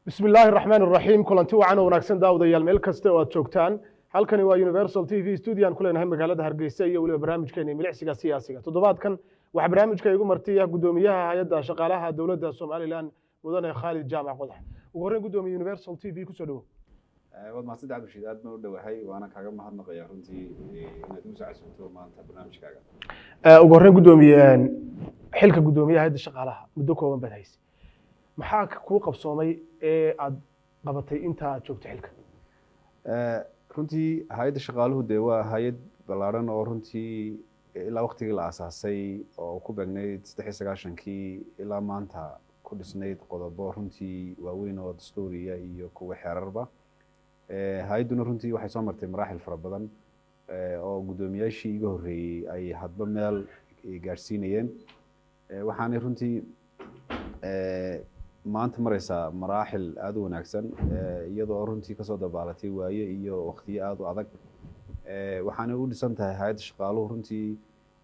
بسم الله الرحمن الرحيم كلنتي وعن wanaagsan daawadayaal meel kasta oo aad joogtaan halkani waa Universal TV studio aan ku leenahay magaalada Hargeysa iyo waliba barnaamijkeena milicsiga siyaasiga toddobaadkan waxa barnaamijka igu martiya gudoomiyaha hay'adda shaqaalaha dawladda Soomaaliland mudane Khalid Jaamac Qodax ugu horreyn gudoomiye Universal TV ku soo dhawo wad ma saddex bishii aad ma u dhawahay waana kaaga mahadnaqayaa runtii inaad u saacido maanta barnaamijkaaga ugu horreyn gudoomiye xilka gudoomiyaha hay'adda shaqaalaha muddo kooban baad haysay maxaa ku qabsoomay ee aad qabatay inta aad joogto xilka runtii hay'adda shaqaaluhu de waa hay'ad ballaaran oo runtii ilaa waqtigii la aasaasay oo ku beegnayd 93kii ilaa maanta ku dhisnayd qodobo runtii waaweyn oo dastuuriya iyo kuwa xeerarba hay'aduna runtii waxay soo martay maraaxil fara badan oo gudoomiyaashii iga horreeyay ay hadba meel gaarsiinayeen waxaanay runtii maanta maraysaa maraaxil aad u wanaagsan iyadoo runtii kasoo dabaalatay waaye iyo waqtiyo aad u adag waxaanay u dhisan tahay hay'adda shaqaaluhu runtii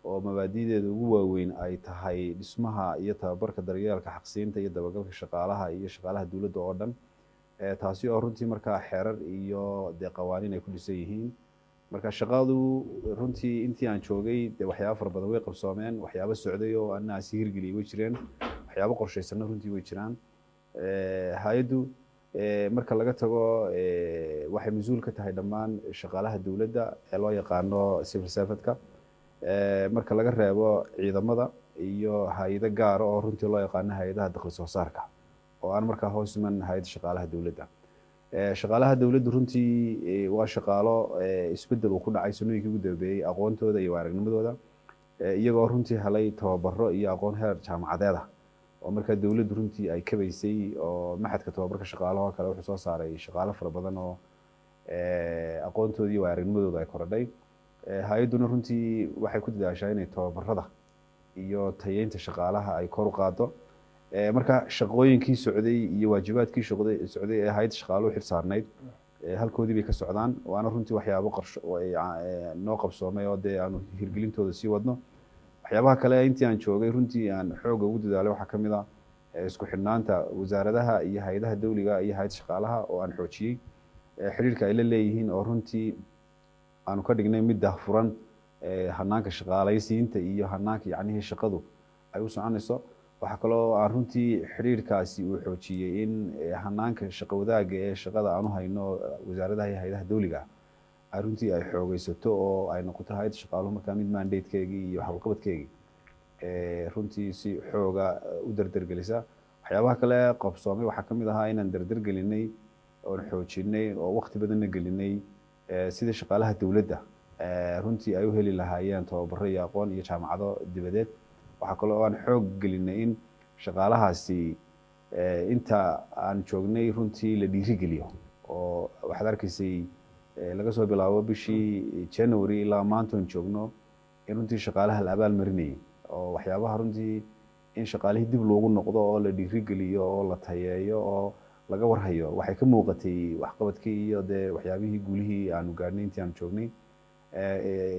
oo mabaadi'deeda ugu waaweyn ay tahay dhismaha iyo tababarka daryeelka xaqsiinta iyo dabagalka shaqaalaha iyo shaqaalaha dawladda oo dhan taasi oo runtii markaa xeerar iyo dee qawaaniin ay ku dhisan yihiin marka shaqadu runtii intii aan joogay dee waxyaabo fara badan way qabsoomeen waxyaabo socday oo anaa si hirgeliyay way jireen waxyaabo qorshaysanna runtii way jiraan hay'addu marka laga tago waxay mas'uul ka tahay dhammaan shaqaalaha dawladda ee loo yaqaano civil servant-ka marka laga reebo ciidamada iyo hay'ado gaar ah oo runtii loo yaqaano hay'adaha dakhli soo saarka oo aan markaa hoos iman hay'adda shaqaalaha dawladda shaqaalaha dawladdu runtii waa shaqaalo isbedel uu ku dhacay sanooyinkii ugu dambeeyay aqoontooda iyo aragnimadooda iyagoo runtii helay tababaro iyo aqoon heer jaamacadeed ah oo markaa dawladdu runtii ay kabaysay oo maxadka tababarka shaqaalaha kale wuxuu soo saaray shaqaale fara badan oo aqoontooda iyo aragnimadooda ay korodhay hay'adduna runtii waxay ku dadaashaa inay tababarada iyo tayeynta shaqaalaha ay kor u qaado marka shaqooyinkii socday iyo waajibaadkii socday ee hay'adda shaqaaluhu xil saarnayd halkoodii bay ka socdaan waana runtii waxyaabo qorsho noo qabsoomay oo dee aanu hirgelintooda sii wadno waxyaabaha kale intii aan joogay runtii aan xoogga ugu dadaalay waxaa ka mid ah isku xidhnaanta wasaaradaha iyo hay'adaha dawliga iyo hay'adda shaqaalaha oo aan xoojiyey xiriirka ay la leeyihiin oo runtii aanu ka dhignay mid daahfuran hanaanka shaqaalaysiinta iyo hanaanka yacnihii shaqadu ay u soconayso waxaa kaloo aan runtii xiriirkaasi uu xoojiyey in hanaanka shaqo wadaagga ee shaqada aanu hayno wasaaradaha iyo hay'adaha dawliga ah runtii ay xoogaysato oo ay noqoto hay'adda shaqaaluhu markaa mid mandatekeygii iyo waxqabadkeygii runtii si xooga u dardargelisa waxyaabaha kale qabsoomay waxaa ka mid ahaa inaan dardargelinay oon xoojinay oo waqti badanna gelinay sidii shaqaalaha dawladda runtii ay u heli lahaayeen tababaro iyo aqoon iyo jaamacado dibadeed waxaa kaloo aan xoog gelinay in shaqaalahaasi inta aan joognay runtii la dhiirigeliyo oo waxaad arkaysay laga soo bilaabo bishii January ilaa maanta aan joogno in runtii shaqaalaha la abaal marinayay oo waxyaabaha runtii in shaqaalihii dib loogu noqdo oo la dhiirigeliyo oo la tayeeyo oo laga warhayo waxay ka muuqatay waxqabadkii iyo dee waxyaabihii guulihii aanu gaarnay intii aan joognay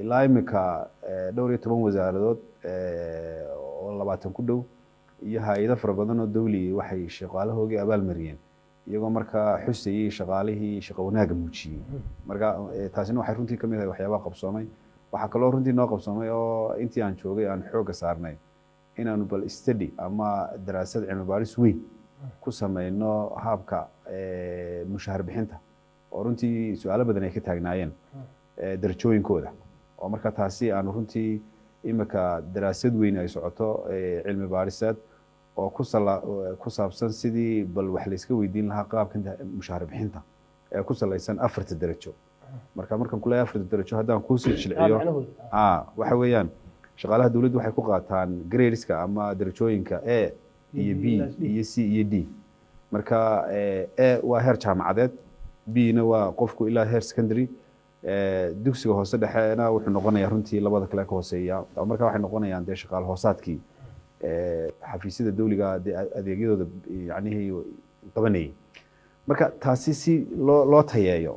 ilaa imika dhowr iyo 10 wasaaradood oo 20 ku dhow iyo hay'ado fara badan oo dawli waxay shaqaalahoogii abaal mariyeen iyagoo markaa xusayay shaqaalihii shaqo wanaag muujiyay marka taasina waxay runtii kamid tahay waxyaabaha qabsoomay waxa kaloo runtii noo qabsoomay oo intii aan joogay aan xooga saarnay inaanu bal study ama daraasad cilmi baaris weyn ku sameeyno habka mushahar bixinta oo runtii su'aalo badan ay ka taagnaayeen darajooyinkooda oo marka taasi aan runtii imika daraasad weyn ay socoto cilmi baariseed oo ku saabsan sidii bal wax la iska weydiin lahaa qaabka mushahar bixinta ee ku salaysan 4 darajo markaan ku leeyahay 4 darajo haddaan ku sii jilciyo waxa weeyaan shaqaalaha dawladdu waxay ku qaataan gradeska ama darajooyinka A iyo B iyo C iyo D marka A waa heer jaamacadeed B na waa qofku ilaa heer secondary dugsiga hoose dhexena wuxuu noqonayaa runtii labada kale ka hooseeya marka waxay noqonayaan dee shaqaale hoosaadkii xafiisyada dawliga adeegyadooda yacnihii qabanayay marka taasi si loo tayeeyo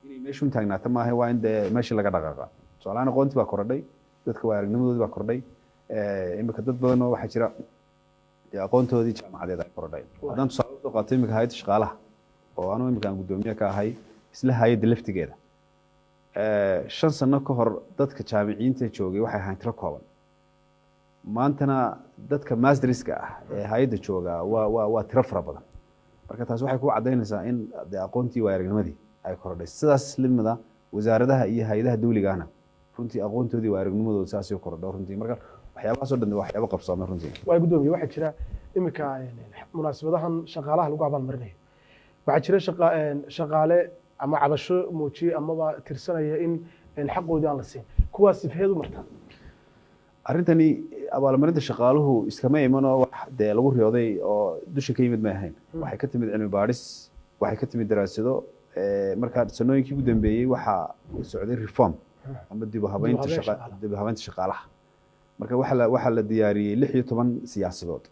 inay meeshu taagnaata maaha waa in dee meeshii laga dhaqaaqa tusaalahaan aqoontii baa kordhay dadka waa aragnimadoodii baa kordhay imika dad badan oo waxaa jira dee aqoontoodii jaamacadeed ay korodhay haddaan tusaale usoo qaato iminka hay'adda shaqaalaha oo anu iminka aan guddoomiye ka ahay isla hay'adda laftigeeda 5 sano ka hor dadka jaamiciyiinta joogay waxay ahayn tiro kooban maantana dadka masterska ah ee hay'adda jooga waa tiro fara badan marka taas waxay ku cadaynaysaa in aqoontii waa aragnimadii ay korodhay sidaas limada wasaaradaha iyo hay'adaha dawliga ahna runtii aqoontoodii waa aragnimadooda saas ay korodhay runtii marka waxyaabahaas oo dhan waa waxyaabo qabsoomay runtii waa guddoomiye waxaa jira iminka munaasabadahan shaqaalaha lagu abaalmarinayo waxaa jira shaqaale ama cabasho muujiye amaba tirsanaya in xaqoodii aan la siin kuwaas sifeed u martaa arrintani abaalmarinta shaqaaluhu iskama imanoo wax dee lagu riyooday oo dusha ka yimid ma ahayn waxay ka timid cilmi baadhis waxay ka timid daraasado markaa sanooyinkii ugu dambeeyey waxaa socday reform ama dib u habeynta shaqaalaha marka waxaa la diyaariyey 16 siyaasadood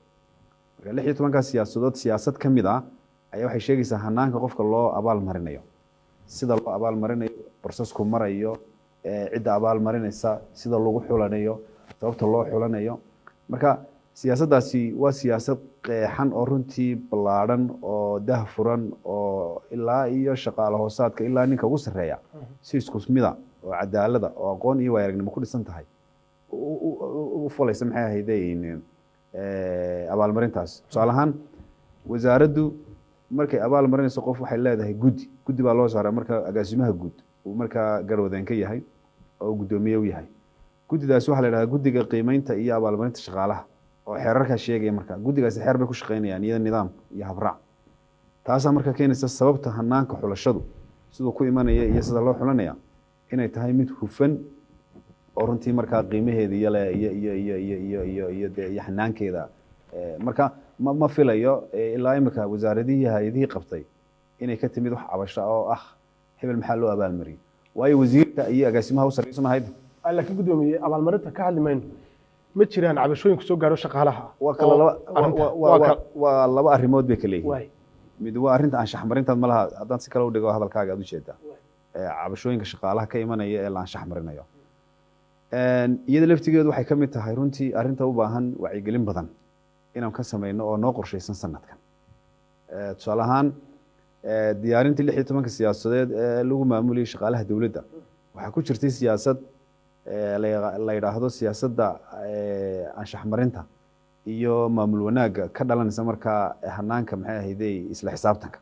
marka 16 siyaasadood siyaasad ka mid ah ayaa waxay sheegaysaa hanaanka qofka loo abaal marinayo sida loo abaal marinayo processku marayo cidda abaal marinaysa sida lagu xulanayo sababta loo xulanayo marka siyaasaddaasi waa siyaasad qeexan oo runtii ballaadhan oo daahfuran oo ilaa iyo shaqaale hoosaadka ilaa ninka ugu sarreeya si isku mida oo cadaalada oo aqoon iyo waayaragnimo ku dhisan tahay u fulaysa maxay ahaydeen abaalmarintaas tusaale ahaan wasaaraddu markay abaal marinayso qof waxay leedahay guddi baa loo saaraa marka agaasimaha guud uu markaa garwadeen ka yahay oo guddoomiye u yahay guddidaas waxaa la yidhahdaa guddiga qiimeynta iyo abaalmarinta shaqaalaha oo xeerarkaa sheegaya marka guddigaasi xeer bay ku shaqaynayaan iyada nidaam iyo habraac taasaa marka keenaysa sababta hanaanka xulashadu siduu ku imanaya iyo sida loo xulanaya inay tahay mid hufan oo runtii markaa qiimaheeda iyo hanaankeeda marka ma filayo ilaa imika wasaaradihii hay'adihii qabtay inay ka timid wax cabasho oo ah hebel maxaa loo abaalmariyay waayo wasiirka iyo agaasimaha u sarreysan ahayd laakiin guddoomiye abaalmarinta ka hadli mayno ma jiraan cabashooyinku soo gaaro shaqaalaha waa laba arrimood bay kala yihiin mid waa arrinta anshax marintaad ma laha haddaan si kale u dhigo hadalkaaga aad u jeedaa cabashooyinka shaqaalaha ka imanaya ee la anshax marinayo iyada laftigeedu waxay ka mid tahay runtii arrinta u baahan wacyigelin badan inaan ka samayno oo noo qorshaysan sanadkan tusaale ahaan diyaarintii 16 siyaasadeed ee lagu maamulayay shaqaalaha dowladda waxaa ku jirtay siyaasad la yidhaahdo siyaasadda anshax marinta iyo maamul wanaagga ka dhalanaysa markaa hanaanka maxay ahaydey isla xisaabtanka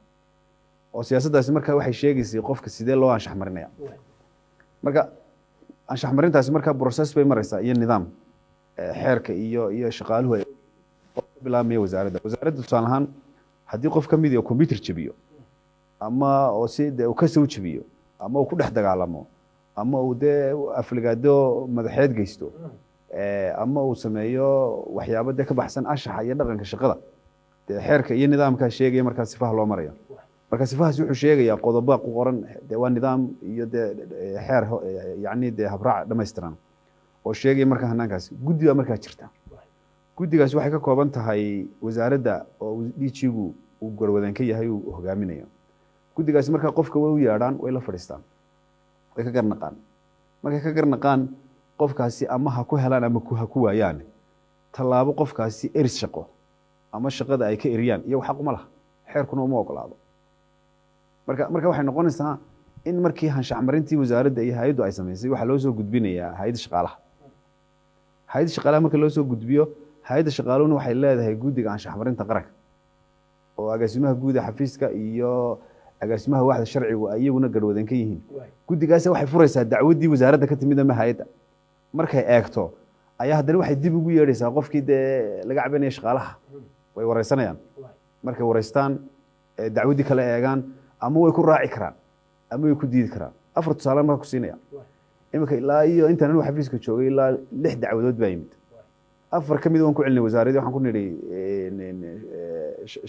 oo siyaasaddaasi markaa waxay sheegaysay qofka sidee loo anshax marinaya marka anshax marintaasi markaa process bay maraysaa iyo nidaam xeerka iyo shaqaaluhu ay bilaabmaya wasaaradda tusaale ahaan haddii qof ka mid ah computer jabiyo ama oo si uu ka soo jabiyo ama uu ku dhex dagaalamo ama uu dee afligaado madaxeed geysto ama uu sameeyo waxyaabo dee ka baxsan anshaxa iyo dhaqanka shaqada dee xeerka iyo nidaamkaa sheegaya markaa sifaha loo marayo marka sifahaas wuxuu sheegayaa qodobo ku qoran dee waa nidaam iyo dee xeer yacni dee habraac dhammaystiran oo sheegaya markaa hanaankaasi guddi baa markaa jirta guddigaas waxay ka kooban tahay wasaaradda oo DG-gu uu garwadeen ka yahay uu hogaaminayo guddigaas markaa qofka way u yeedhaan way la fadhiistaan way ka garnaqaan markay ka garnaqaan qofkaasi ama ha ku helaan ama ha ku waayaan tallaabo qofkaasi eris shaqo ama shaqada ay ka eriyaan iyo xaq uma laha xeerkuna uma ogolaado marka waxay noqonaysaa in markii anshax marintii wasaaradda iyo hay'addu ay samaysay waxa loo soo gudbinayaa hay'adda shaqaalaha marka loo soo gudbiyo hay'adda shaqaaluhuna waxay leedahay guddiga anshax marinta qaranka oo agaasimaha guud ee xafiiska iyo agaasimaha waaxda sharcigu ay iyaguna garwadeen ka yihiin guddigaas waxay furaysaa dacwaddii wasaaradda ka timid ama hay'adda markay eegto ayaa haddana waxay dib ugu yeedhaysaa qofkii dee laga cabanaya shaqaalaha way wareysanayaan markay wareystaan dacwaddii kale eegaan ama way ku raaci karaan ama way ku diidi karaan 4 tusaale markaa ku siinaya iminka ilaa iyo intaan anigu xafiiska joogay ilaa 6 dacwadood baa yimid 4 ka mid waan ku celinay wasaaradii waxaan ku nidhi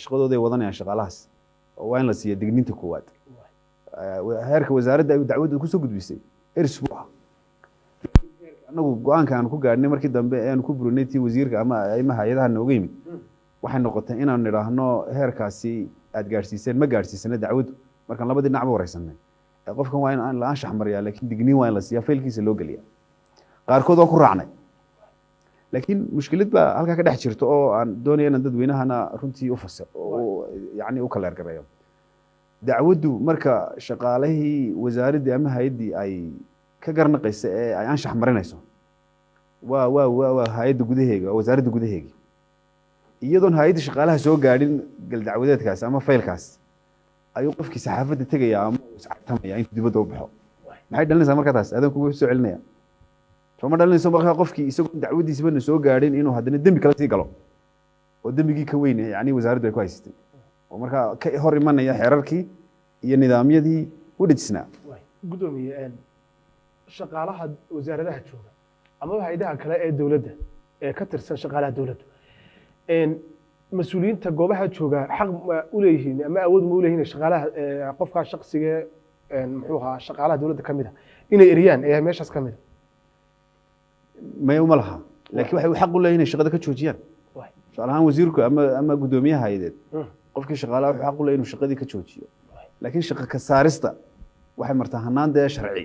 shaqadooday wadanayaan shaqaalahaas oo waa in la siiya digniinta koowaad heerka wasaaradda ay dacwadda kusoo gudbisay eris buu ahaa anagu go-aanka aan ku gaadhnay markii dambe aan ku burinay tii wasiirka ama hay'adaha nooga yimid waxay noqotay inaan nidhaahno heerkaasi aad gaadhsiiseen ma gaadhsiisana dacwaddu markaan labadii dhinacba wareysanay qofkan waa in aan la anshax mariyaa laakiin digniin waa in la siiyaa faylkiisa loo geliyaa qaarkood waan ku raacnay laakiin mushkilad baa halkaa ka dhex jirta oo aan doonaya inaan dadweynahana runtii u fasir oo yani u kala ergareeyo dacwaddu marka shaqaalihii wasaaraddii ama hay-addii ay ka garnaqaysa ee ay anshax marinayso waa hay-adda gudaheega wasaaradda gudaheegi iyadoon hay-adda shaqaalaha soo gaadhin galdacwadeedkaas ama faylkaas ayuu qofkii saxaafadda tegaya ama iscagtamaya intuu dibadda u baxo maxay dhalinaysaa markaa taas adan kugu soo celinaya soo ma dhalinayso markaa qofkii isagoo dacwadiisibana soo gaadhin inuu haddana dembi kala sii galo oo dembigii ka weyn yani wasaaraddu ay ku haysatay oo markaa ka hor imanaya xeerarkii iyo nidaamyadii u dhejisnaa gudoomiye shaqaalaha wasaaradaha jooga ama hay'adaha kale ee dowladda ee ka tirsan shaqaalaha dowladda mas-uuliyiinta goobaha jooga xaq ma u leeyihiin ama awood ma u leeyihiin shaqaalaha qofka shaqsiga muxuu ahaa shaqaalaha dowladda ka mid ah inay eriyaan ee meeshaas ka mid ah may uma laha laakiin waxay xaq u leeyihiin inay shaqada ka joojiyaan tusaale ahaan wasiirku ama gudoomiyaha hay'adeed qofkii shaqaalaha wuxuu xaq u leeyahay inuu shaqadii ka joojiyo laakiin shaqo ka saarista waxay martaa hanaan dee sharci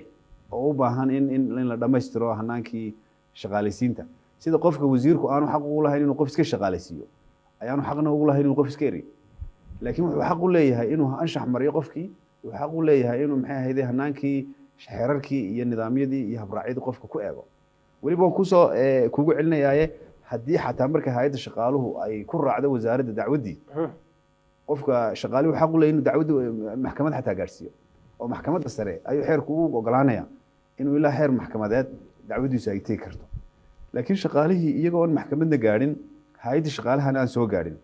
oo u baahan in la dhammaystiro hanaankii shaqaalaysiinta sida qofka wasiirku aanu xaq ugu lahayn inuu qof iska shaqaalaysiiyo ayaanu xaqna ugu lahayn inuu qof iska eriyo laakiin wuxuu xaq u leeyahay inuu anshax mariyo qofkii wuxuu xaq u leeyahay inuu maxay ahayd hanaankii xeerarkii iyo nidaamyadii iyo habraacyadii qofka ku eego weliba waan kusoo kugu celinayaaye haddii xataa marka hay-adda shaqaaluhu ay ku raacdo wasaaradda dacwaddii qofka shaqaalihi wuxuu xaq u leeyahay inuu dacwaddu maxkamad xataa gaadhsiiyo oo maxkamadda sare ayuu xeerku ugu ogolaanaya inuu ilaa xeer maxkamadeed dacwaddiisu ay tegi karto laakiin shaqaalihii iyagoon maxkamadna gaadhin hay-adda shaqaalahana aan soo gaadhin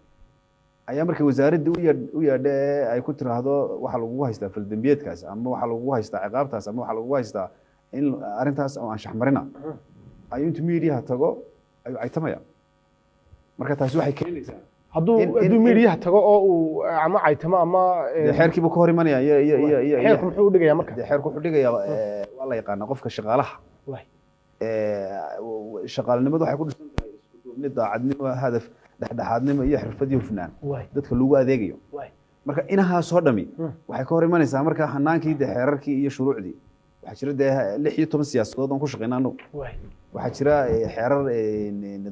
ayaa markay wasaaradda u yeedha ee ay ku tiraahdo waxaa lagugu haystaa faldembiyeedkaas ama waxaa lagugu haystaa ciqaabtaas ama waxaa lagugu haystaa in arrintaas oo anshax marina ayuu intuu miidiyaha tago ayuu caytamaya marka taasi waxay keenaysaa hadduu miidiyaha tago oo uu ama caytamo ama xeerkiibu ka hor imanaya xeerku muxuu u dhigayaa marka xeerku wuxuu dhigayaa waa la yaqaanaa qofka shaqaalaha shaqaalinimadu waxay ku dhisan tahay isku duubni daacadnimo hadaf dhexdhexaadnimo iyo xirfad iyo hufnaan dadka lagu adeegayo marka inahaasoo dhami waxay ka hor imanaysaa marka hanaankii dee xeerarkii iyo shuruucdii waxaa jira dee 16 siyaasadood aan ku shaqeynaa anagu waxaa jira xeerar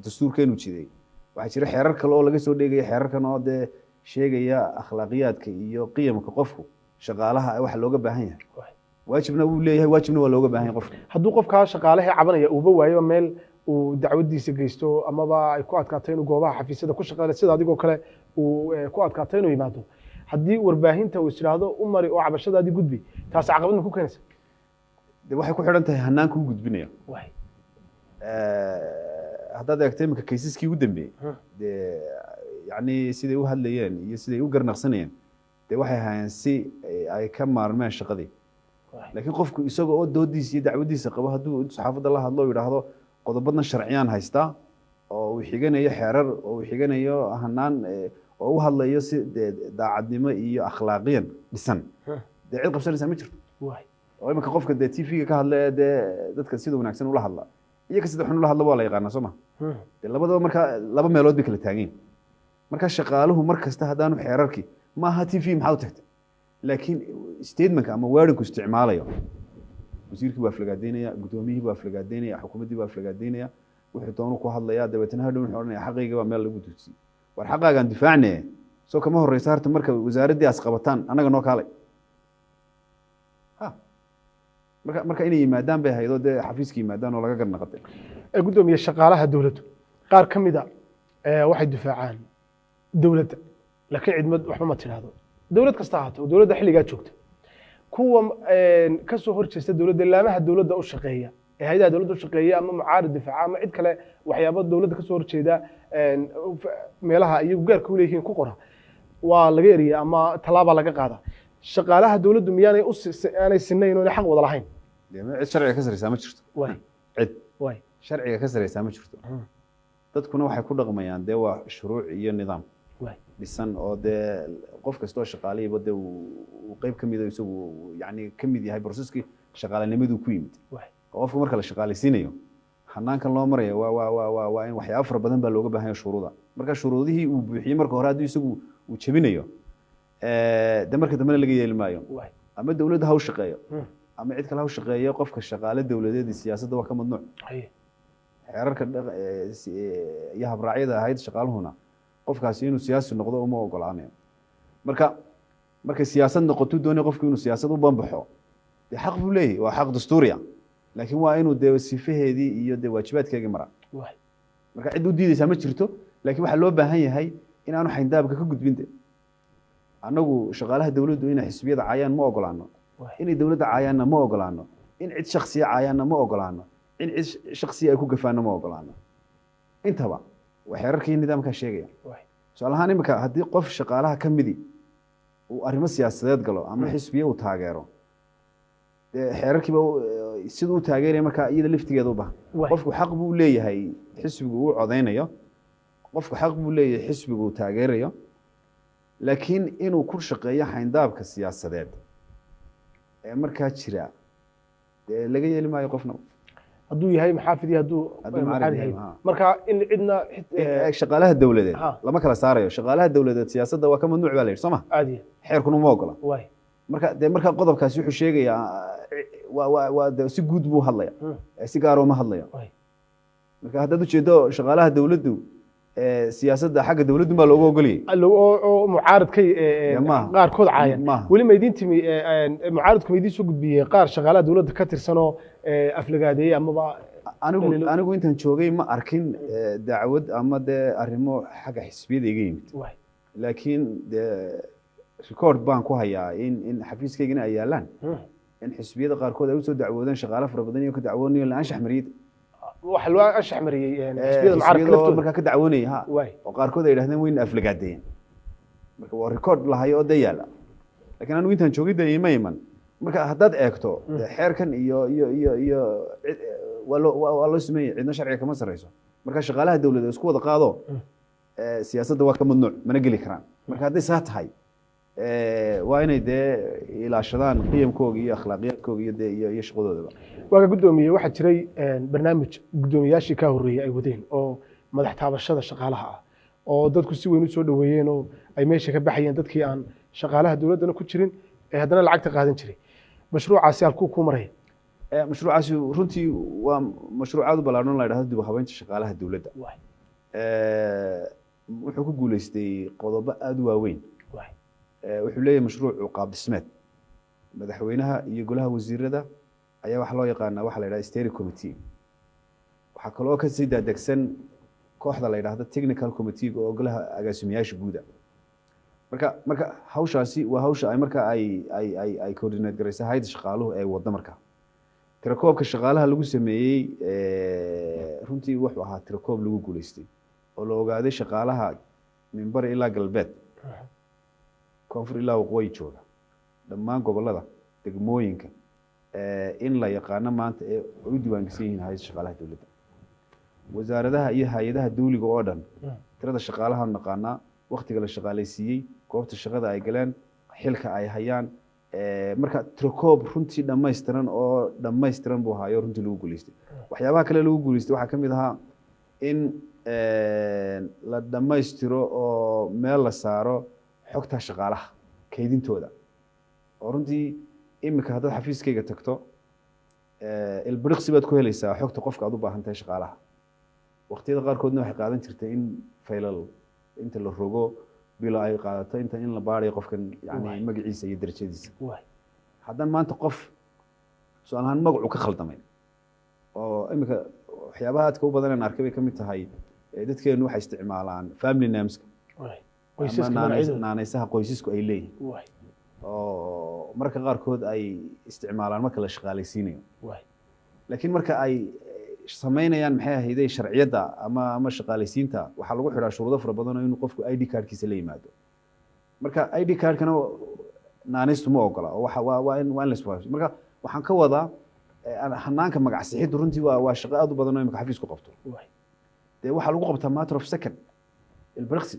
dastuurkeenu jiday waxaa jira xeerar kale oo laga soo dheegaya xeerarkan oo dee sheegaya akhlaaqiyaadka iyo qiyamka qofku shaqaalaha waxa looga baahan yahay waajibna wuu leeyahay waajibna waa looga baahan yahay qofka hadduu qofkaa shaqaalaha cabanaya uuba waayo meel uu dacwadiisa geysto amaba ay ku adkaato inuu goobaha xafiisyada ku shaqeeyo sida adigoo kale uu ku adkaato inuu yimaado haddii warbaahinta uu isiraahdo u mari oo cabashadaadii gudbi taas caqabadna ku keenaysa de waxay ku xidhan tahay hanaanka u gudbinaya haddaad eegto iminka kaysaskii ugu dambeeyey dee yani siday u hadlayeen iyo siday u garnaqsanayeen dee waxay ahaayeen si ay ka maarmeen shaqadii laakiin qofku isaga oo doodiisa iyo dacwadiisa qabo hadduu saxaafadda la hadlo yidhaahdo qodobadna sharciyaan haystaa oo uu xiganayo xeerar oo uu xiganayo hanaan oo u hadlayo si daacadnimo iyo akhlaaqiyan dhisan dee cid qabsanaysaa ma jirto oo iminka qofka dee tv-ga ka hadla ee dee dadka sida wanaagsan ula hadla iyo ka sida xun ula hadla waa la yaqaanaa soo ma dee labadaba markaa laba meelood bay kala taagan marka shaqaaluhu mar kasta haddaanu xeerarkii maaha tv maxaa u tagtay laakiin statementka ama weerinku isticmaalayo wasiirkii baa aflagaadeynaya gudoomiyihii baa aflagaadeynaya xukuumaddii baa aflagaadeynaya wuxuu doonu ku hadlayaa dabeetana hadhow wuxuu odhanaya xaqayga baa meel lagu duudsiyey war xaqaagaan difaacne soo kama horreysa harta marka wasaaraddii aas qabataan annaga noo kaalay marka inay yimaadaan bay haydo dee xafiiska yimaadaan oo laga garnaqatay gudoomiye shaqaalaha dowladdu qaar ka mid a waxay difaacaan dowladda laakiin cidmad waxba ma tidhaahdo dowlad kasta ahaato dowladda xilligaa joogta kuwa ka soo horjeesta dowladda laamaha dowladda u shaqeeya ee hay'adaha dowladda u shaqeeya ama mucaarid difaaca ama cid kale waxyaabo dowladda ka soo horjeeda meelaha iyagu gaarka u leeyihiin ku qora waa laga eriya ama tallaabaa laga qaada shaqaalaha dowladdu miyaanay aanay sinayn oo xaq wada lahayn cid sharciga ka sareysaa ma jirto cid sharciga ka sareysaa ma jirto dadkuna waxay ku dhaqmayaan dee waa shuruuc iyo nidaam dhisan oo dee qof kastoo shaqaalihiiba dee uu qayb ka mida isagu yani ka mid yahay broseski shaqaalanimaduu ku yimid qofka marka la shaqaalaysiinayo hanaankan loo maraya waa in waxyaabo fara badan baa looga baahan yahay shuruuda marka shuruudihii uu buuxiyey marka hore hadduu isagu uu jebinayo de marka dambena laga yeeli maayo ama dowladda ha u shaqeeyo ama cid kale ha u shaqeeyo qofka shaqaale dowladeed siyaasadda waa ka mamnuuc xeerarka iyo habraacyada ahayd shaqaaluhuna qofkaasi inuu siyaasi noqdo uma ogolaanayo markay siyaasad noqoto doonay qofku inuu siyaasad u banbaxo dee xaq buu leeyahay waa xaq dastuuriya laakiin waa inuu dee sifaheedii iyo dee waajibaadkeegii mara marka cid u diidaysaa ma jirto laakiin waxaa loo baahan yahay in aanu xayndaabka ka gudbin de annagu shaqaalaha dowladdu inay xisbiyada caayaan ma ogolaano inay dowladda caayaanna ma ogolaano in cid shaksiya caayaanna ma ogolaano in cid shaksiya ay ku gafaanna ma ogolaano intaba waa xeerarkii nidaamkaa sheegaya tusaale ahaan imika haddii qof shaqaalaha ka midi uu arrimo siyaasadeed galo ama xisbiye uu taageero dee xeerarkiiba siduu u taageeraya markaa iyada laftigeeda u bahan qofku xaq buu leeyahay xisbigu uu codaynayo qofku xaq buu leeyahay xisbigu uu taageerayo laakiin inuu ku shaqeeyo xayndaabka siyaasadeed ee markaa jira dee laga yeeli maayo qofna hadduu yahay maxaafid iyo hadduu mucaarad yahay marka in cidna shaqaalaha dowladeed lama kala saarayo shaqaalaha dowladeed siyaasadda waa ka mamnuuc baa la yidhi soo ma xeerkuna uma ogola marka qodobkaasi wuxuu sheegayaa waa si guud buu hadlaya si gaar uma hadlayo marka haddaad ujeedo shaqaalaha dowladdu siyaasadda xagga dowladdu baa loogu ogolayay oo mucaaradkay qaarkood caayan weli ma idiin timi mucaaradku ma idiin soo gudbiyey qaar shaqaalaha dowladda ka tirsanoo aflagaadeeyey amaba anigu intaan joogay ma arkin dacwad ama dee arrimo xagga xisbiyada iga yimid laakiin dee record baan ku hayaa in xafiiskaygana ay yaalaan in xisbiyada qaarkood ay usoo dacwoodeen shaqaale fara badan iyo ka dacwoonayo la-anshax mariyada waxa loo anshax mariyey xisbiyada mucaaradka laftooda markaa ka dacwoonaya ha oo qaarkood ay yidhahdeen wayna aflagaadeeyeen marka waa record lahayo oo dee yaala laakiin anigu intaan joogay dee ima iman marka haddaad eegto xeerkan iyo waa loo sameeyey cidna sharciga kama sarreyso marka shaqaalaha dowladda isku wada qaado siyaasadda waa ka mamnuuc mana geli karaan marka hadday saa tahay waa inay dee ilaashadaan qiyamkooga iyo akhlaaqiyaadkooga iyo shaqadoodaba waaga guddoomiye waxaa jiray barnaamij guddoomiyaashii ka horreeyey ay wadeen oo madax taabashada shaqaalaha ah oo dadku si weyn u soo dhoweeyeen oo ay meesha ka baxayeen dadkii aan shaqaalaha dowladdana ku jirin ee haddana lacagta qaadan jiray mashruucaasi halkuu kuu maraya mashruucaasi runtii waa mashruuc aad u ballaadhan la yidhahdo dib u habeynta shaqaalaha dowladda wuxuu ku guuleystay qodobo aada u waaweyn wuxuu leeyahay mashruuc qaab dhismeed madaxweynaha iyo golaha wasiirada ayaa waxa loo yaqaanaa waxa la yidhahda steering committee waxaa kaloo ka sii daadegsan kooxda la yidhaahdo technical committee oo golaha agaasimayaasha guuda marka hawshaasi waa hawsha ay coordinate garaysa hay'adda shaqaaluhu ee wadda markaa tirakoobka shaqaalaha lagu sameeyey runtii wuxuu ahaa tirakoob lagu guuleystay oo la ogaaday shaqaalaha minbari ilaa galbeed koonfur ilaa waqooyi jooga dhammaan gobollada degmooyinka in la yaqaano maanta ee u diiwaangesan yihiin hay'adda shaqaalaha dowladda wasaaradaha iyo hay-adaha dawliga oo dhan tirada shaqaalaha naqaanaa waktiga la shaqaalaysiiyey goobta shaqada ay galeen xilka ay hayaan marka tirakoob runtii dhammaystiran buu ahaayo runtii lagu guuleystay waxyaabaha kale lagu guuleystay waxaa ka mid ahaa in la dhammaystiro oo meel la saaro xogta shaqaalaha kaydintooda oo runtii iminka haddaad xafiiskayga tagto ilbiriqsi baad ku helaysaa xogta qofka aad u baahan tahay shaqaalaha waqtiyada qaarkoodna waxay qaadan jirtay in faylal inta la rogo bilo ay qaadato inta in la baarayo qofkan yani magaciisa iyo darajadiisa haddaan maanta qof su-aal ahaan magacu ka khaldamay oo iminka waxyaabaha aadka u badan aan arkay bay ka mid tahay dadkeenu waxay isticmaalaan family nameska naanaysaha qoysasku ay leeyihin oo marka qaarkood ay isticmaalaan marka la shaqaalaysiinayo laakiin marka ay samaynayaan maxay ahayday sharciyadda ama shaqaalaysiinta waxaa lagu xidhaa shuruudo fara badan oo inuu qofku ID cardkiisa la yimaado marka ID cardkana naanaystu ma ogola oo waa in la iswaafaqo marka waxaan ka wadaa hanaanka magac sixiddu runtii waa shaqo aad u badan oo imika xafiisku qabto dee waxaa lagu qabtaa matter of second ilbiriqsi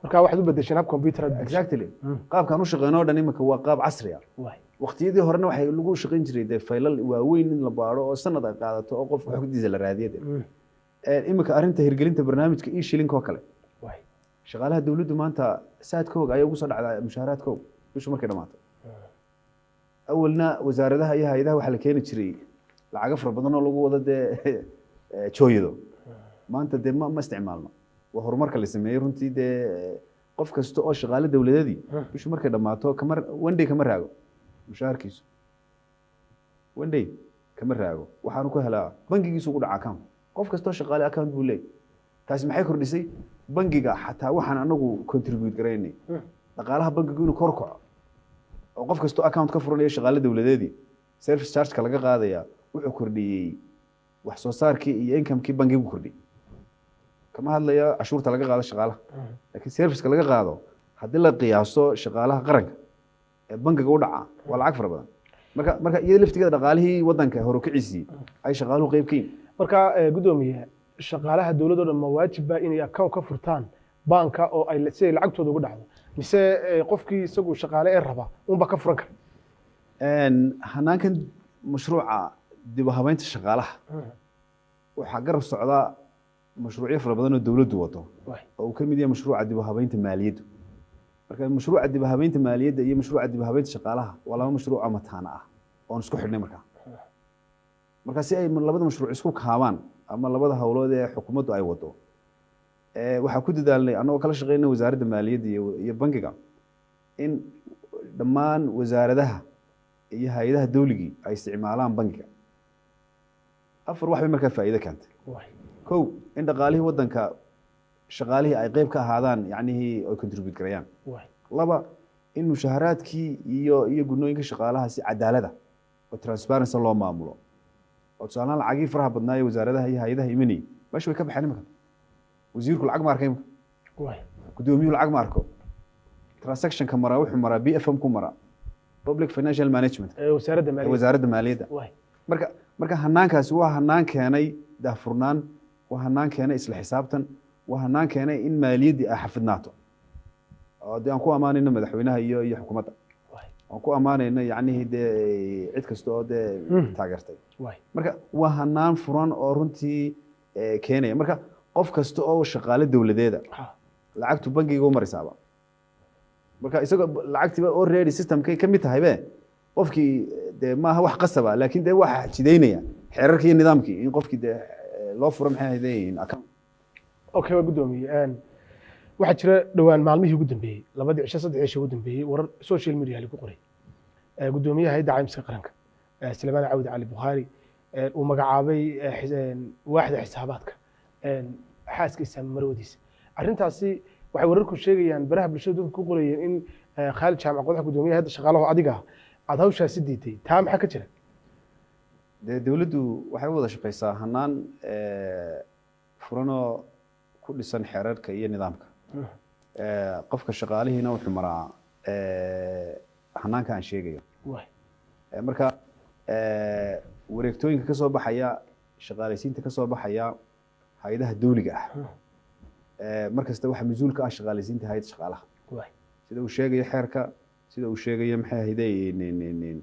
marka waxaad u bedesheen hab computer exactly qaabkaan u shaqeyno dhan imika waa qaab casri ah waqtiyadii horena waxay lagu shaqeyn jiray dee faylal waaweyn in la baaro oo sanad ay qaadato oo qofka xogtiisa la raadiyo imika arrinta hirgelinta barnaamijka e-shilling oo kale shaqaalaha dawladdu maanta saadkooga ayaa ugu soo dhacdaa mushaaraadkooga bishu markay dhamaato awalna wasaaradaha iyo hay-adaha waxaa la keeni jiray lacago fara badan oo lagu wado dee jooyado maanta dee ma isticmaalno waa horumarka la sameeyey runtii dee qof kasta oo shaqaale dowladeedii bishu markay dhammaato one day kama raago mushaharkiisu one day kama raago waxaanu ku helaa bangigiisu ugu dhaca account qof kasta oo shaqaale account buu leeyahay taasi maxay kordhisay bangiga xataa waxaan anagu contribute garaynay dhaqaalaha bangigu inuu kor kaco oo qof kasta oo account ka furanayo shaqaale dowladeedii service charge-ka laga qaadaya wuxuu kordhiyey wax soo saarkii iyo income-kii bangigu kordhiyey kama hadlayo cashuurta laga qaado shaqaalaha laakiin service-ka laga qaado haddii la qiyaaso shaqaalaha qaranka ee bangiga u dhaca waa lacag fara badan marka iyada laftigeeda dhaqaalihii waddanka hore kiciisii ay shaqaaluhu qayb ka yihiin marka gudoomiye shaqaalaha dowladda dhan ma waajib baa inay account ka furtaan banka oo ay si ay lacagtooda ugu dhacdo mise qofkii isagu shaqaale ee raba unba ka furan kara hanaankan mashruuca dib u habeynta shaqaalaha waxaa garab socda mashruucyo fara badan oo dowladdu wato oo uu ka mid yahay mashruuca dib u habeynta maaliyadda marka mashruuca dib u habeynta maaliyadda iyo mashruuca dib u habeynta shaqaalaha waa laba mashruuc oo mataana ah oon isku xidhnay marka si ay labada mashruuc isku kaabaan ama labada hawlood ee xukuumaddu ay wado waxaa ku dadaalnay annagoo kala shaqeynay wasaaradda maaliyadda iyo bangiga in dhammaan wasaaradaha iyo hay-adaha dawligii ay isticmaalaan bangiga afar wax bay markaa faa'iido keentay kow in dhaqaalihii waddanka shaqaalihii ay qayb ka ahaadaan yacnihii ay contribute garayaan laba in mushaharaadkii iyo gunooyinka shaqaalaha si cadaalada oo transparency loo maamulo oo tusaalahaan lacagii faraha badnaa ee wasaaradaha iyo hay-adaha imanayay meesha way ka baxeen imika wasiirku lacag ma arka imika gudoomiyuhu lacag ma arko transactionka maraa wuxuu maraa BFM ku maraa public financial management wasaaradda maaliyadda marka hanaankaasi waa hanaan keenay daahfurnaan waa hanaan keenay isla xisaabtan waa hanaan keenay in maaliyaddii ay xafidnaato oo dee aan ku ammaanayno madaxweynaha iyo xukuumadda aan ku ammaanayno yacnihii dee cid kasta oo dee taageertay marka waa hanaan furan oo runtii keenaya marka qof kasta oo shaqaale dowladeeda lacagtu bangiga u maraysaaba marka isagoo lacagtiiba already systemkay ka mid tahaybe qofkii dee maaha wax qasaba laakiin dee waxa jidaynaya xeerarkii iyo nidaamkii in qofkii dee loo furo maxay ahaydeen account okay waa gudoomiye waxaa jira dhowaan maalmihii ugu dambeeyey labadii cisho saddex cisho ugu dambeeyey warar social media lagu qoray gudoomiyaha hay'adda caymiska qaranka Suleymaan Cawdi Cali Bukhaari uu magacaabay waaxda xisaabaadka xaaskiisa marwadiisa arrintaasi waxay wararku sheegayaan baraha bulshada dadku ku qorayeen in Khalid Jaamac qodax gudoomiyaha hay'adda shaqaalaha adiga aad hawshaasi diiday taa maxaa ka jira dawladdu waxay wada shaqeysaa hanaan furanoo ku dhisan xeerarka iyo nidaamka qofka shaqaalihiina wuxuu maraa hanaanka aan sheegayo marka wareegtooyinka ka soo baxaya shaqaalaysiinta ka soo baxaya hay-adaha dawliga ah markasta waxa mas-uulka ah shaqaalaysiinta hay-adda shaqaalaha sida uu sheegayo xeerka sida uu sheegayo maxay ahaydeen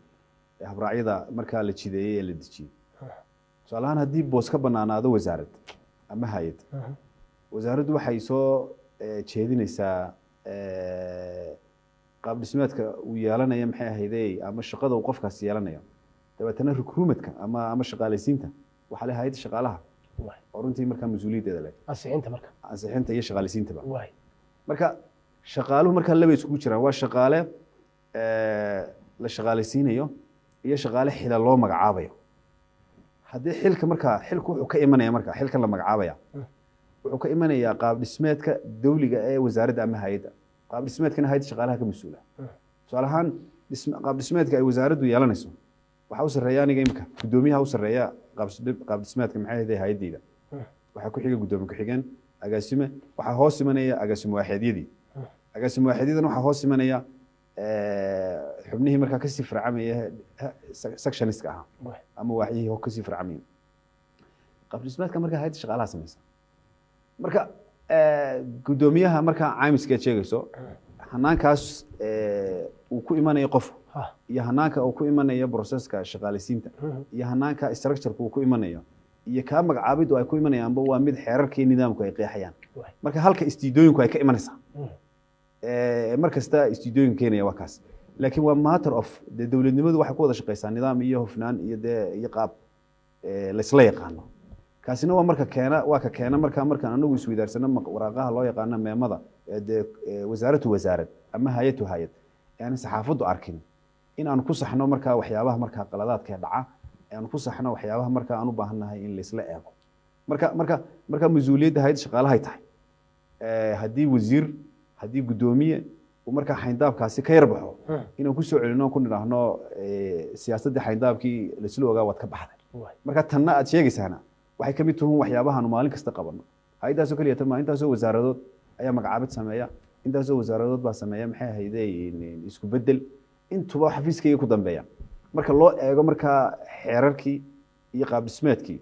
habraacyada markaa la jideeyey ee la dejiyey tusaale ahaan haddii boos ka bannaanaado wasaarad ama hay-ad wasaaraddu waxay soo jeedinaysaa qaab dhismeedka uu yeelanayo maxay ahaydey ama shaqada uu qofkaas yeelanayo dabeetana recruitmentka ama shaqaalaysiinta waxaa leh hay-adda shaqaalaha oo runtii markaa mas-uuliyaddeeda leh ansixinta iyo shaqaalaysiintaba marka shaqaaluhu markaa laba iskugu jiraan waa shaqaale la shaqaalaysiinayo iyo shaqaale xila loo magacaabayo haddii xilku wuxuu ka imanaya xilkan la magacaabaya wuxuu ka imanayaa qaab dhismeedka dawliga ee wasaaradda ama hay-adda qaab dhismeedkana hay-adda shaqaalaha ka mas-uula tusaale ahaan qaab dhismeedka ay wasaaraddu yeelanayso waxaa u sarreeya aniga imika gudoomiyaha u sarreeya qaab dhismeedka maxay ahayd hay-addayda waxaa ku xiga gudoomiye ku-xigeen agaasime waxaa hoos imanaya agaasime waaxeedyadii agaasime waaxeedyadan waxaa hoos imanaya xubnihii markaa kasii farcamaya sectioniska ahaa ama waaxyihii kasii farcamaya qaab dhismeedka markaa hay-adda shaqaalaha samaysa marka gudoomiyaha markaa caymiskeed sheegayso hanaankaas uu ku imanayo qof iyo hanaanka uu ku imanayo processka shaqaalaysiinta iyo hanaanka structureka uu ku imanayo iyo kaa magacaabiddu ay ku imanayaanba waa mid xeerarkii nidaamku ay qeexayaan marka halka istiidooyinku ay ka imanaysaa mar kasta istiidooyinka keenaya waa kaas laakiin waa matter of dee dowladnimadu waxay ku wada shaqeysaa nidaam iyo hufnaan iyo qaab laysla yaqaano kaasina waa marka keena waa ka keena markaan anagu isweydaarsanno waraaqaha loo yaqaano meemada wasaaratu wasaarad ama hay'atu hay'ad yani saxaafaddu arkin in aan ku saxno markaa waxyaabaha markaa qaladaadka dhaca aan ku saxno waxyaabaha markaa aan u baahanahay in la isla eego marka mas'uuliyadda hay'ad shaqaalaha tahay haddii wasiir haddii gudoomiye uu markaa xayndaabkaasi ka yar baxo inaan ku soo celino ku nidhaahno siyaasadda xayndaabkii la isla ogaa waad ka baxday marka tanna aad sheegaysaana waxay ka mid tahay waxyaabahan maalin kasta qabano hay'adaasoo kaliya tan intaasoo wasaaradood ayaa magacaabid sameeya intaasoo wasaaradood baa sameeya maxay ahaydee isku bedel intuba xafiiskayga ku dambeeya marka loo eego markaa xeerarkii iyo qaab dhismeedkii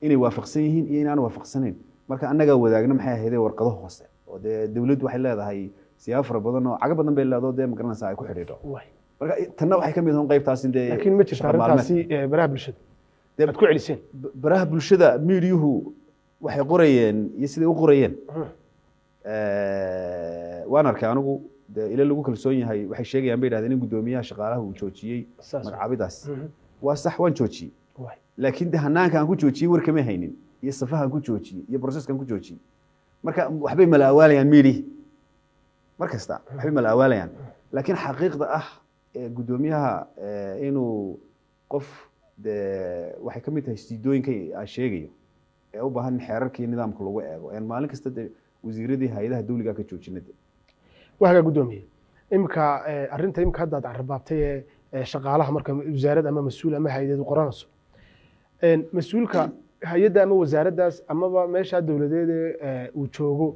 inay waafaqsan yihiin iyo inaan waafaqsanayn marka annagaa wadaagna maxay ahaydee warqado hoose oo dee dawladdu waxay leedahay siyaabo fara badan oo caga badan bay leedahay dee magaranaysaa ay ku xidhiidho marka tanna waxay ka mid tahay qaybtaas in dee laakiin ma jirto arrintaasi baraha bulshada aad ku celiseen baraha bulshada miidiyuhu waxay qorayeen iyo siday u qorayeen waan arkay anigu ila lagu kalsoon yahay waxay sheegayaan bay yidhahdeen in gudoomiyaha shaqaalaha uu joojiyey magacaabidaas waa sax waan joojiyey laakiin de hanaanka aan ku joojiyey war kama haynin iyo safahan ku joojiyey iyo processkan ku joojiyey marka waxbay mala awaalayaan miidiyi mar kasta waxbay mala awaalayaan laakiin xaqiiqda ah gudoomiyaha inuu qof waxay ka mid tahay siidooyinka aan sheegayo ee u baahan in xeerarka iyo nidaamka lagu eego een maalin kasta wasiiradii hay'adaha dawliga ka joojinada waxa gudoomiye imka arinta imka hadda carbaabtay shaqaalaha marka wasaarad ama mas'uul ama hay'ad qoranayso mas'uulka hay'adda ama wasaaraddaas amaba meesha dawladeed uu joogo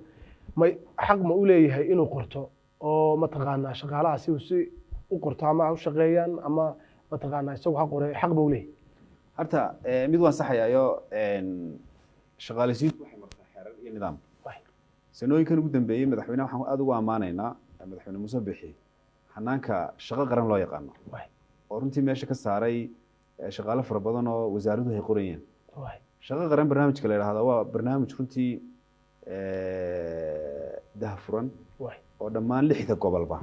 ma xaq ma u leeyahay inuu qorto oo mataqaanaa shaqaalahaasi uu si u qorto ama u shaqeeyaan ama mataqaanaa isagu xaq ba u leeyahay horta mid waan saxayayo shaqaaleysiintu waxay martaa xeerar iyo nidaam sanooyinkan ugu dambeeyay madaxweynaha waxaan aad ugu amaanaynaa madaxweyne Muuse Bixi hanaanka shaqo qaran loo yaqaano oo runtii meesha ka saaray shaqaale fara badan oo wasaaraduhu ay qorayeen shaqo qaran barnaamijka la yiraahdo waa barnaamij runtii daahfuran oo dhammaan 6 gobolba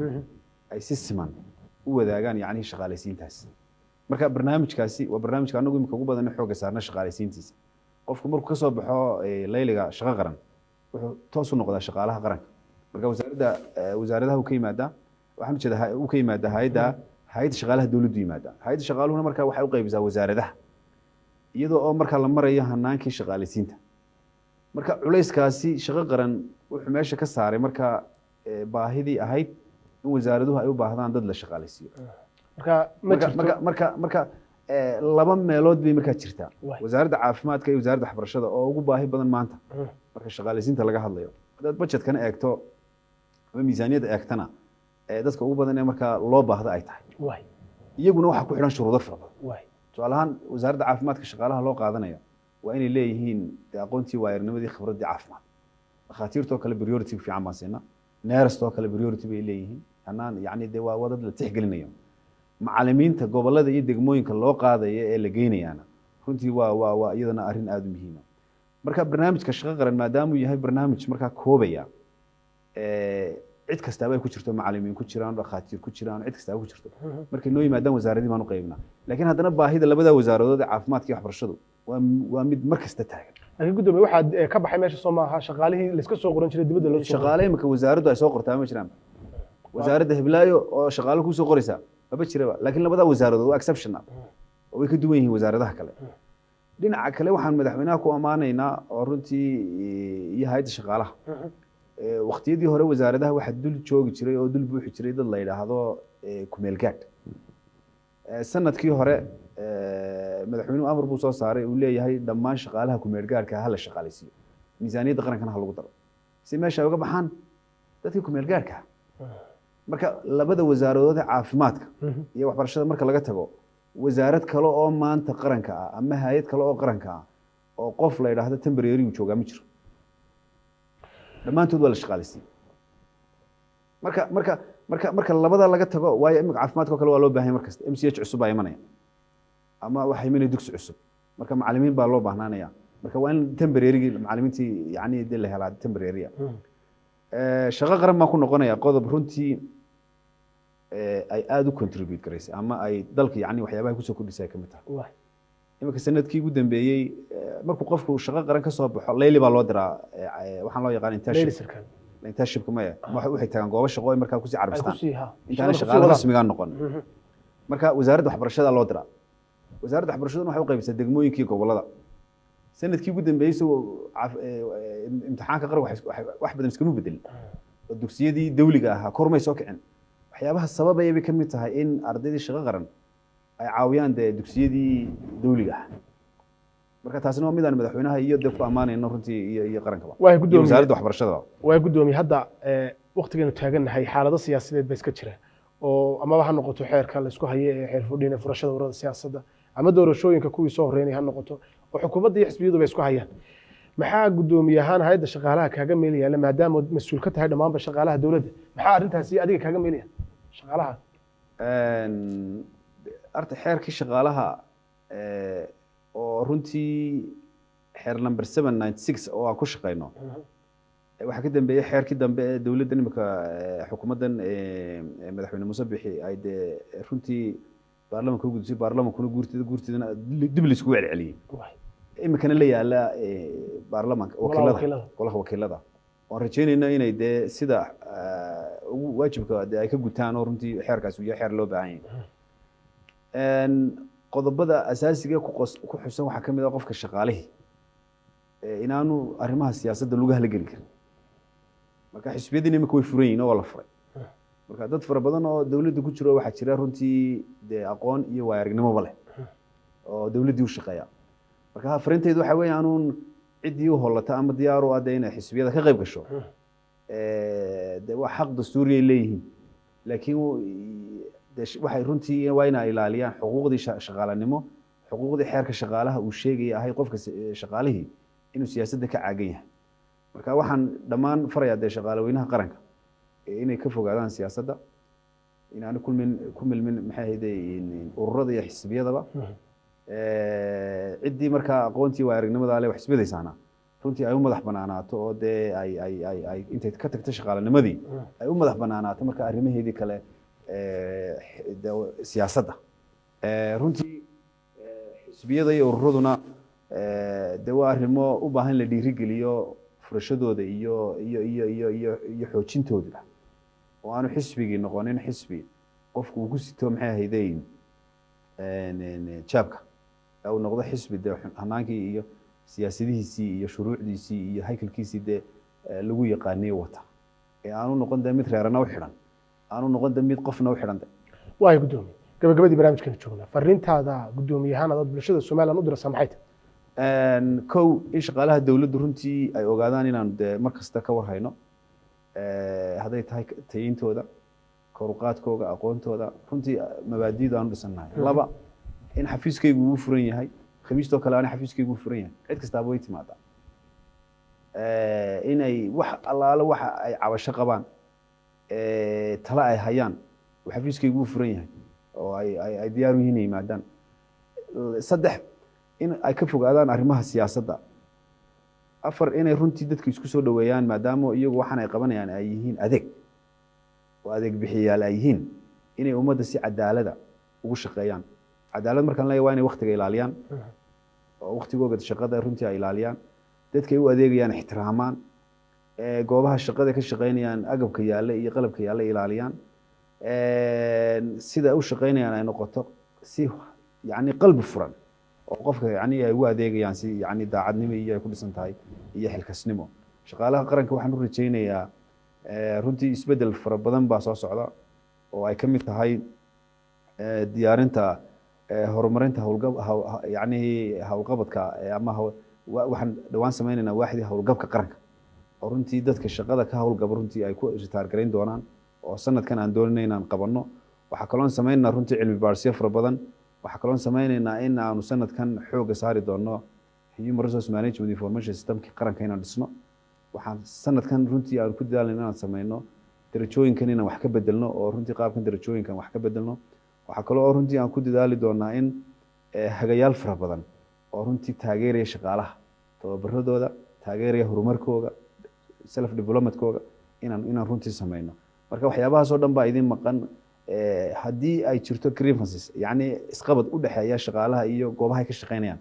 ay si siman u wadaagaan yani shaqaaleysiintaas marka barnaamijkaasi waa barnaamijka anagu imika ugu badan xooga saarna shaqaaleysiintiisa qofku markuu ka soo baxo layliga shaqo qaran wuxuu toos u noqdaa shaqaalaha qaranka marka wasaaradaha uu ka yimaada waxaan u jeedaa uu ka yimaada hay'adda shaqaalaha dawladdu yimaada hay'adda shaqaaluhuna marka waxay u qaybisaa wasaaradaha iyadoo oo marka la marayo hanaankii shaqaaleysiinta marka culayskaasi shaqo qaran wuxuu meesha ka saaray marka baahidii ahayd in wasaaraduhu ay u baahdaan dad la shaqaaleysiiyo marka laba meelood bay markaa jirtaa wasaaradda caafimaadka iyo wasaaradda waxbarashada oo ugu baahi badan maanta marka shaqaaleysiinta laga hadlayo dad budgetkana eegto ama miisaaniyadda eegtana dadka ugu badan ee markaa loo baahda ay tahay iyaguna waxaa ku xidhan shuruudo fara badan tusaale ahaan wasaaradda caafimaadka shaqaalaha loo qaadanayo waa inay leeyihiin aqoontii waayarnimadii khibraddii caafimaad dhakhaatiirtoo kale priority fiican baan siinaa neerastoo kale priority bay leeyihiin hanaan yacni dee waa wadad la tixgelinayo macallimiinta gobollada iyo degmooyinka loo qaadaya ee la geynayaana runtii waa iyadana arrin aada u muhiima marka barnaamijka shaqo qaran maadaama uu yahay barnaamij markaa koobaya cid kastaaba ay ku jirto macallimiin ku jiraan dhakhaatiir ku jiraan cid kastaaba ku jirto markay noo yimaadaan wasaaradii baan u qaybnaa laakiin haddana baahida labada wasaaradood ee caafimaadka iyo waxbarashadu waa mid mar kasta taagan laakiin gudoomiye waxaad ka baxay meesha soo maaha shaqaalihii la iska soo qoran jiray dibadda loo soo shaqaale imika wasaaraddu ay soo qortaa ma jiraan wasaaradda hiblaayo oo shaqaale ku soo qoraysaa maba jiraba laakiin labada wasaaradood waa exceptional oo way ka duwan yihiin wasaaradaha kale dhinaca kale waxaan madaxweynaha ku amaanaynaa oo runtii iyo hay'adda shaqaalaha waqtiyadii hore wasaaradaha waxaa dul joogi jiray oo dul buuxi jiray dad la yidhaahdo kumeel gaadh sanadkii hore madaxweynuhu amar buu soo saaray uu leeyahay dhammaan shaqaalaha kumeel gaadhka ha la shaqaaleysiiyo miisaaniyadda qarankana ha lagu daro si meesha ay uga baxaan dadkii kumeel gaadhka marka labada wasaaradood ee caafimaadka iyo waxbarashada marka laga tago wasaarad kale oo maanta qaranka ah ama hay'ad kale oo qaranka ah oo qof la yidhaahdo temporary uu joogaa ma jiro dhammaantood waa la shaqaaleysiiyey marka labada laga tago waayo imika caafimaadka oo kale waa loo baahan mar kasta MCH cusub baa imanaya ama waxa imanaya dugsi cusub marka macallimiin baa loo baahnaanaya marka waa in temporary macallimiintii yacni dee la helaa temporary shaqo qaran baa ku noqonaya qodob runtii ay aada u contribute garaysay ama ay dalka yacni waxyaabaha kusoo kordhisay ka mid tahay imika sanadkii ugu dambeeyey markuu qofku shaqo qaran ka soo baxo leyli baa loo diraa waxaan loo yaqaan internshipka maya waxay tagaan goobo shaqo ay markaa kusii carbistaan intaana shaqaale rasmigaa noqon marka wasaaradda waxbarashada loo diraa wasaaradda waxbarashaduna waxay u qaybisaa degmooyinkii gobolada sanadkii ugu dambeeyey imtixaanka qaran wax badan iskama bedelin oo dugsiyadii dawliga ahaa kormay soo kicin waxyaabaha sababaya bay ka mid tahay in ardaydii shaqo qaran ay caawiyaan dee dugsiyadii dawliga ah marka taasina waa midaan madaxweynaha iyo dee ku ammaanayno runtii iyo qarankaba iyo wasaaradda waxbarashada waa guddoomiye hadda waqtigeenu taagannahay xaalado siyaasadeed ba iska jira oo amaba ha noqoto xeerka la isku haye ee xeer fudhiina furashada ururada siyaasadda ama doorashooyinka kuwii soo horeynay ha noqoto oo xukuumadda iyo xisbiyadu bay isku hayaan maxaa guddoomiye ahaan hay'adda shaqaalaha kaaga meel yaala maadaama mas-uul ka tahay dhammaanba shaqaalaha dowladda maxaa arrintaasi adiga kaaga meel yaala shaqaalaha arta xeerkii shaqaalaha oo runtii xeer number 796 oo aan ku shaqeyno waxaa ka dambeeyay xeerkii dambe ee dowladda imika xukuumaddan madaxweyne Muuse Bixi ay dee runtii baarlamaanka u gudbisay baarlamaankuna guurtidana dib la isku celceliyay imikana la yaala baarlamaanka golaha wakiilada waan rajaynaynaa inay dee sida ugu waajibka ay ka gutaan oo runtii xeerkaas uu yahay xeer loo baahan yahay qodobada asaasiga ku xusan waxaa ka mid ah qofka shaqaalihi inaanu arrimaha siyaasadda lugaha la geli karin marka xisbiyadiina imika way furan yihiin oo la furay marka dad fara badan oo dowladda ku jiro waxaa jira runtii dee aqoon iyo waayaragnimoba leh oo dowladdii u shaqeeya marka farintaydu waxaa weeye aanuun ciddii u hollata ama diyaar u ah dee inay xisbiyada ka qayb gasho dee waa xaq dastuuri ay leeyihiin laakiin waxay runtii waa inay ilaaliyaan xuquuqdii shaqaalanimo xuquuqdii xeerka shaqaalaha uu sheegaya ahay qofka shaqaalihii inuu siyaasadda ka caagan yahay marka waxaan dhammaan farayaa dee shaqaalaweynaha qaranka inay ka fogaadaan siyaasadda inaanu ku milmin maxay ahayde ururada iyo xisbiyadaba ciddii markaa aqoontii waa aragnimada leh wax xisbiyadaysaana runtii ay u madax banaanaato oo dee ay intay ka tagto shaqaalanimadii ay u madax banaanaato marka arrimaheedii kale siyaasadda runtii xisbiyada iyo ururaduna dee waa arrimo u baahan la dhiirigeliyo furashadooda iyo xoojintooda oo aanu xisbigii noqonin xisbi qofku uu ku sito maxay ahaydeyn jaabka uu noqdo xisbi dee hanaankii iyo siyaasadihiisii iyo shuruucdiisii iyo haykalkiisii dee lagu yaqaaniyo wata ee aanu noqon dee mid reerana u xidhan aanu noqon dee mid qofna u xidhan waay guddoomiye gabagabadii barnaamijkeena joognaa fariintaada guddoomiye ahaan aad bulshada Soomaaliland u diraysaa maxay tahay kow in shaqaalaha dowladdu runtii ay ogaadaan inaan dee mar kasta ka warhayno hadday tahay tayintooda koruqaadkooga aqoontooda runtii mabaadi'da aanu dhisannahay laba in xafiiskaygu uu furan yahay khamiistoo kale aan xafiiskaygu furan yahay cid kastaaba way timaadaa inay wax allaale waxa ay cabasho qabaan tala ay hayaan uu xafiiskaygu furan yahay oo ay diyaar u yihiin inay yimaadaan saddex in ay ka fogaadaan arrimaha siyaasadda afar inay runtii dadka isku soo dhaweeyaan maadaama iyagu waxaan ay qabanayaan ay yihiin adeeg oo adeeg bixiyayaal ay yihiin inay ummadda si cadaalada ugu shaqeeyaan cadaalad markaan leeyahay waa inay waqtiga ilaaliyaan oo waqtigooga shaqada runtii ay ilaaliyaan dadka ay u adeegayaan ixtiraamaan goobaha shaqada ka shaqeynayaan agabka yaalla iyo qalabka yaalla ilaaliyaan sida u shaqeynayaan ay noqoto si yacni qalbi furan oo qofka yacni ay u adeegayaan si yacni daacadnimo iyo ay ku dhisan tahay iyo xilkasnimo shaqaalaha qaranka waxaan u rajaynayaa runtii isbeddel fara badan baa soo socda oo ay ka mid tahay diyaarinta horumarinta yacni howlqabadka ama waxaan dhawaan sameynaynaa waaxdii howlgabka qaranka oo runtii dadka shaqada ka howlgaba runtii ay ku ritaar garayn doonaan oo sanadkan aan doonayna inaan qabanno waxaa kaloon sameynaynaa runtii cilmi baadhisyo fara badan waxaa kaloon sameynaynaa in aanu sanadkan xoogga saari doonno human resource management information systemkii qaranka inaan dhisno waxaan sanadkan runtii aan ku dadaalnayna inaan sameyno darajooyinkan inaan wax ka bedelno oo runtii qaabkan darajooyinkan wax ka bedelno waxaa kaloo oo runtii aan ku dadaali doonaa in hagayaal fara badan oo runtii taageeraya shaqaalaha tababaradooda taageeraya horumarkooga self developmentkooga inaan runtii sameyno marka waxyaabahaas oo dhan baa idin maqan haddii ay jirto grievances yacni isqabad u dhexeeya shaqaalaha iyo goobaha ay ka shaqeynayaan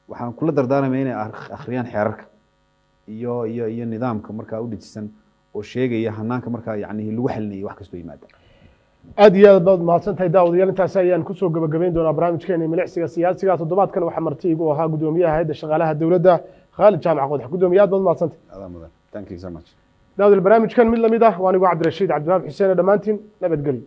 waxaan kula dardaarmaya inay akhriyaan xeerarka iyo nidaamka markaa u dejisan oo sheegaya hanaanka markaa yacni lagu xalinayo wax kastoo yimaada aad iyo aad baad mahadsantahay daawadayaal intaas ayaan kusoo gabagabayn doonaa barnaamijkeena milicsiga siyaasiga toddobaadkan waxaa marti igu ahaa gudoomiyaha hay'adda shaqaalaha dowladda Khalid Jaamac Qodax gudoomiye aad baad mahadsantahay thank you so much daawadayaal barnaamijkan mid lamid ah waa anigu Cabdirashiid Cabdiwaab Xuseen dhamaantiin nabadgelyo